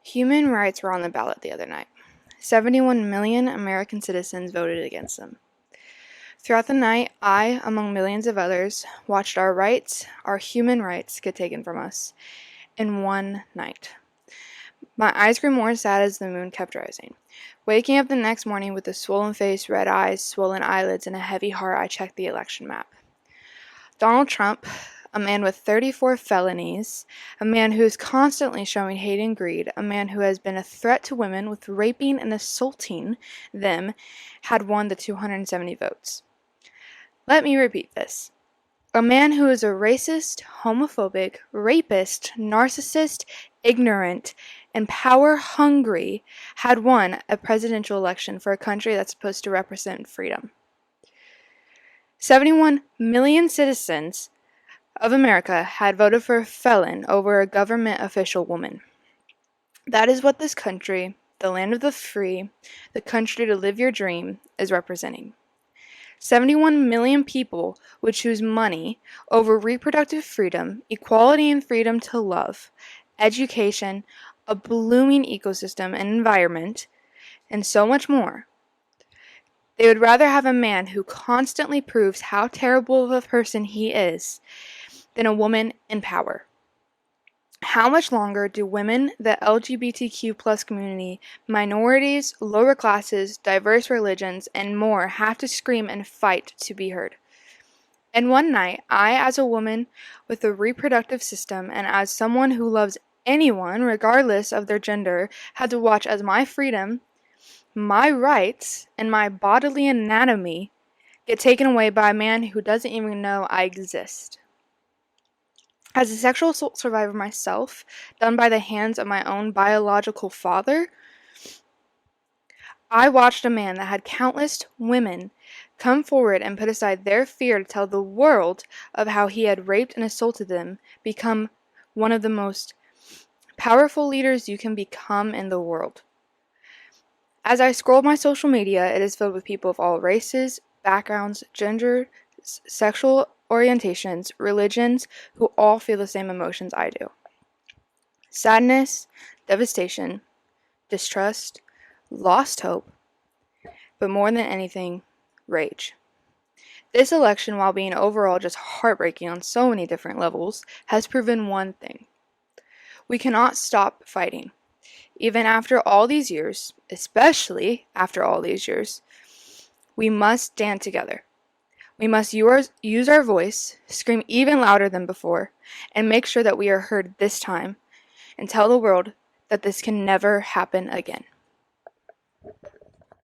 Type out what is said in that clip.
Human rights were on the ballot the other night. 71 million American citizens voted against them. Throughout the night, I, among millions of others, watched our rights, our human rights, get taken from us in one night. My eyes grew more sad as the moon kept rising. Waking up the next morning with a swollen face, red eyes, swollen eyelids, and a heavy heart, I checked the election map. Donald Trump, a man with 34 felonies, a man who is constantly showing hate and greed, a man who has been a threat to women with raping and assaulting them, had won the 270 votes. Let me repeat this. A man who is a racist, homophobic, rapist, narcissist, ignorant, and power-hungry had won a presidential election for a country that's supposed to represent freedom. 71 million citizens of America had voted for a felon over a government official woman. That is what this country, the land of the free, the country to live your dream, is representing. 71 million people would choose money over reproductive freedom, equality and freedom to love, education, a blooming ecosystem and environment, and so much more. They would rather have a man who constantly proves how terrible of a person he is than a woman in power. How much longer do women, the LGBTQ plus community, minorities, lower classes, diverse religions, and more have to scream and fight to be heard? And one night, I, as a woman with a reproductive system and as someone who loves anyone, regardless of their gender, had to watch as my freedom, my rights, and my bodily anatomy get taken away by a man who doesn't even know I exist. As a sexual assault survivor myself, done by the hands of my own biological father, I watched a man that had countless women come forward and put aside their fear to tell the world of how he had raped and assaulted them become one of the most powerful leaders you can become in the world. As I scroll my social media, it is filled with people of all races, backgrounds, genders, sexual orientations, religions, who all feel the same emotions I do. Sadness, devastation, distrust, lost hope, but more than anything, rage. This election, while being overall just heartbreaking on so many different levels, has proven one thing. We cannot stop fighting. Even after all these years, especially after all these years, we must stand together. We must use our voice, scream even louder than before, and make sure that we are heard this time, and tell the world that this can never happen again.